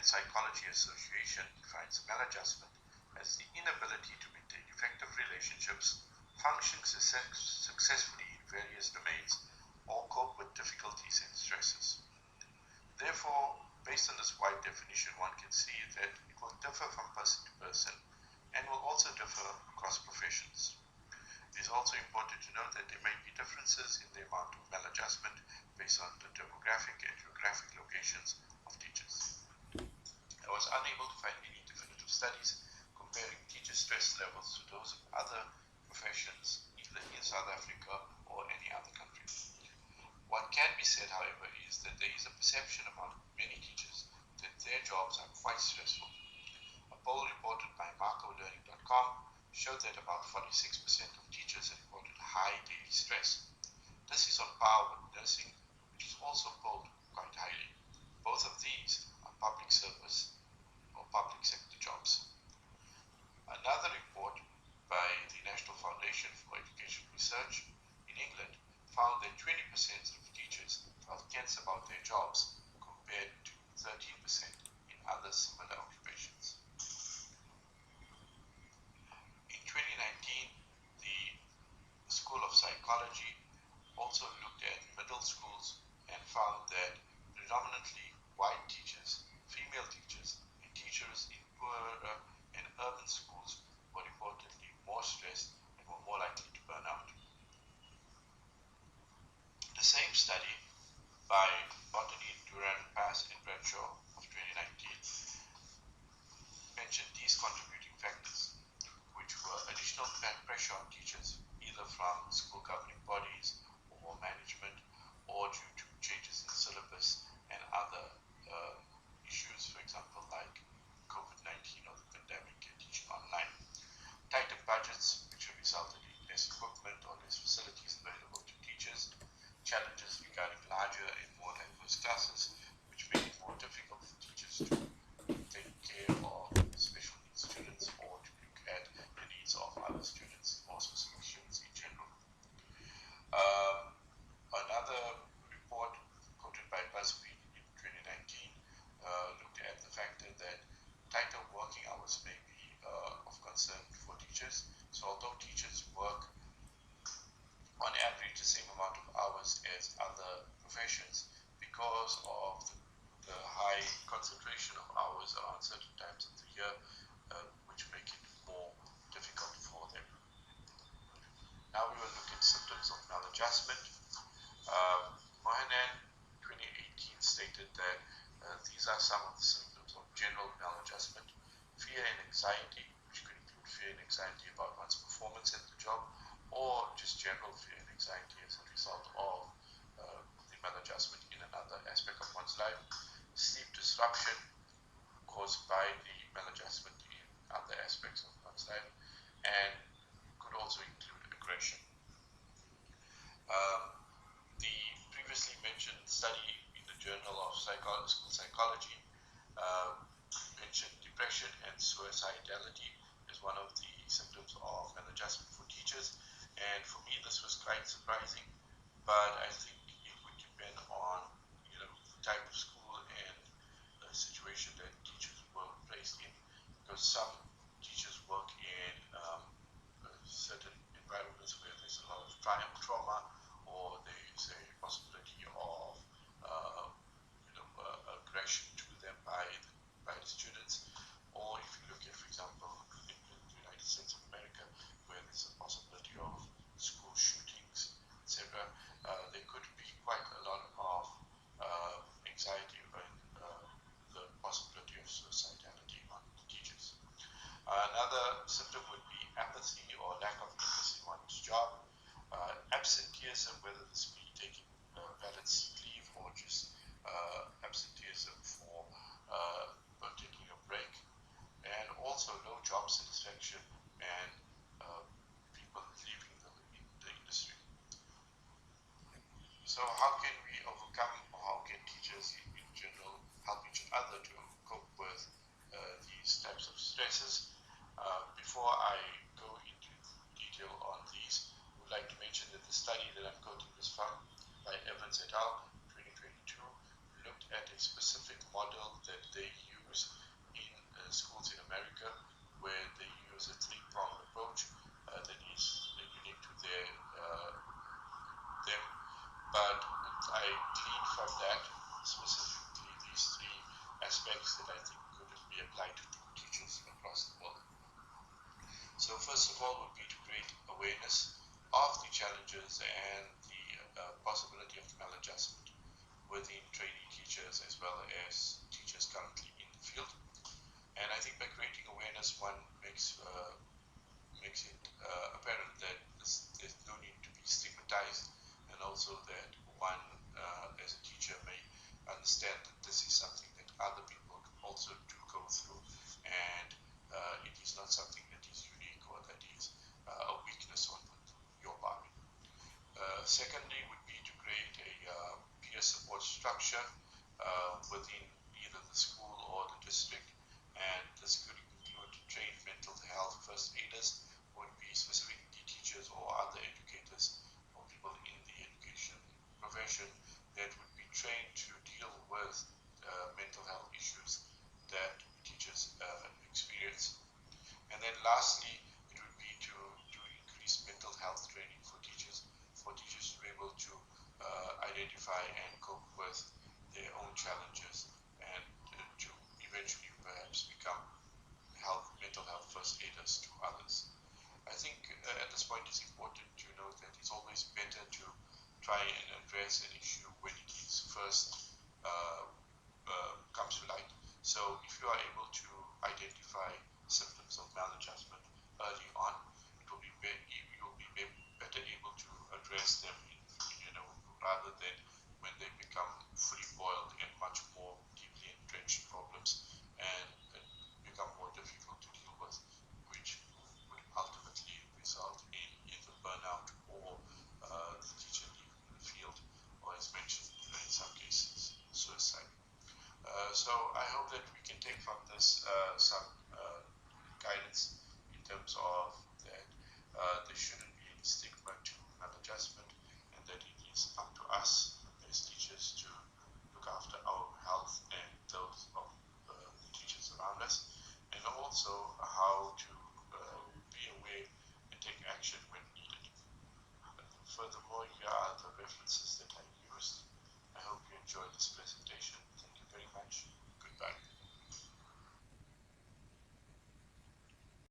American Psychology Association defines maladjustment as the inability to maintain effective relationships, function successfully in various domains, or cope with difficulties and stresses. Therefore, based on this wide definition, one can see that it will differ from person to person and will also differ across professions. It is also important to note that there may be differences in the amount of maladjustment based on the demographic and geographic locations of teachers. I was unable to find any definitive studies comparing teacher stress levels to those of other professions, either in South Africa or any other country. What can be said, however, is that there is a perception among many teachers that their jobs are quite stressful. A poll reported by MarcoLearning.com showed that about 46% of teachers reported high daily stress. This is on par with nursing, which is also polled quite highly. Both of these are public service or public sector jobs. Another report by the National Foundation for Education Research in England found that 20% of teachers felt tense about their jobs compared to 13% in other similar occupations. In 2019, the School of Psychology also looked at middle schools and found that predominantly white teachers, female teachers, and teachers in poorer and urban schools were reportedly more stressed and were more likely to burn out. The same study by Botany, Duran, Pass, and Bradshaw of 2019 mentioned these contributing factors, which were additional pressure on teachers, either from school governing bodies or management, or due to changes in syllabus and other issues, for example, like COVID-19 or the pandemic and teaching online. Tighter budgets, which have resulted in less equipment or less facilities available to teachers. Challenges regarding larger and more diverse classes, which make it more difficult for teachers to take care of special needs students or to look at the needs of other students or specific students in general. Another report quoted by BuzzFeed in 2019 looked at the factor that tighter working hours may be of concern for teachers. So although teachers work on average the same amount of hours as other professions, because of the high concentration of hours around certain times of the year, which make it more difficult for them. Now we will look at symptoms of maladjustment. Mohanan 2018 stated that these are some of the symptoms of general maladjustment: fear and anxiety, which could include fear and anxiety about one's performance at the job, or just general fear and anxiety as a result of the maladjustment in another aspect of one's life. Sleep disruption caused by the maladjustment in other aspects of one's life, and could also include aggression. The previously mentioned study in the Journal of School Psychology mentioned depression and suicidality as one of the symptoms of maladjustment for teachers. And for me, this was quite surprising, but I think it would depend on the type of school and the situation that teachers were placed in, because some teachers work in certain environments where there's a lot of trauma, or there's a possibility of aggression to them by the students, or if you look at, for example, in the United States of America, where there's a possibility of school shootings, etc., there could be quite a lot of anxiety and the possibility of suicidality among the teachers. Another symptom would be apathy or lack of interest in one's job. Absenteeism, whether this be taking valid sick leave or just absenteeism for taking a break, and also low job satisfaction and people leaving the industry. So how can we overcome, or how can teachers in general help each other to cope with these types of stresses? Before I go into detail on these, I would like to mention that the study that I'm quoting this from, by Evans et al. 2022, looked at a specific model that they use in schools in America, where they use a three-pronged approach that is unique to them. But I gleaned from that specifically these three aspects that I think could be applied to teachers across the world. So first of all would be to create awareness of the challenges and the possibility of maladjustment within trainee teachers as well as teachers currently in the field. And I think by creating awareness, one makes it apparent that there's no need to be stigmatized, and also that one as a teacher may understand that this is something that other people also do go through, and it is not something that is unique or that is a weakness on your part. Secondly would be to create a peer support structure within either the school or the district, and this could include trained mental health first aiders, would be specifically teachers or other educators or people in the education profession that would be trained to deal with mental health issues that teachers experience. And then lastly, it would be to increase mental health training for teachers to be able to identify and cope with their own challenges, and to eventually perhaps become mental health first aiders to others. I think at this point it's important to note that it's always better to try and address an issue when it is first comes to light. So if you are able to identify symptoms of maladjustment early on, you'll be better able to address them, rather than when they become fully boiled and much more deeply entrenched problems and become more difficult to deal with, which would ultimately result in either burnout or the teacher leaving the field, or as mentioned, in some cases, suicide. So I hope that we can take from this some guidance in terms of that there shouldn't be any stigma to maladjustment, and that it is up to us as teachers to look after our health and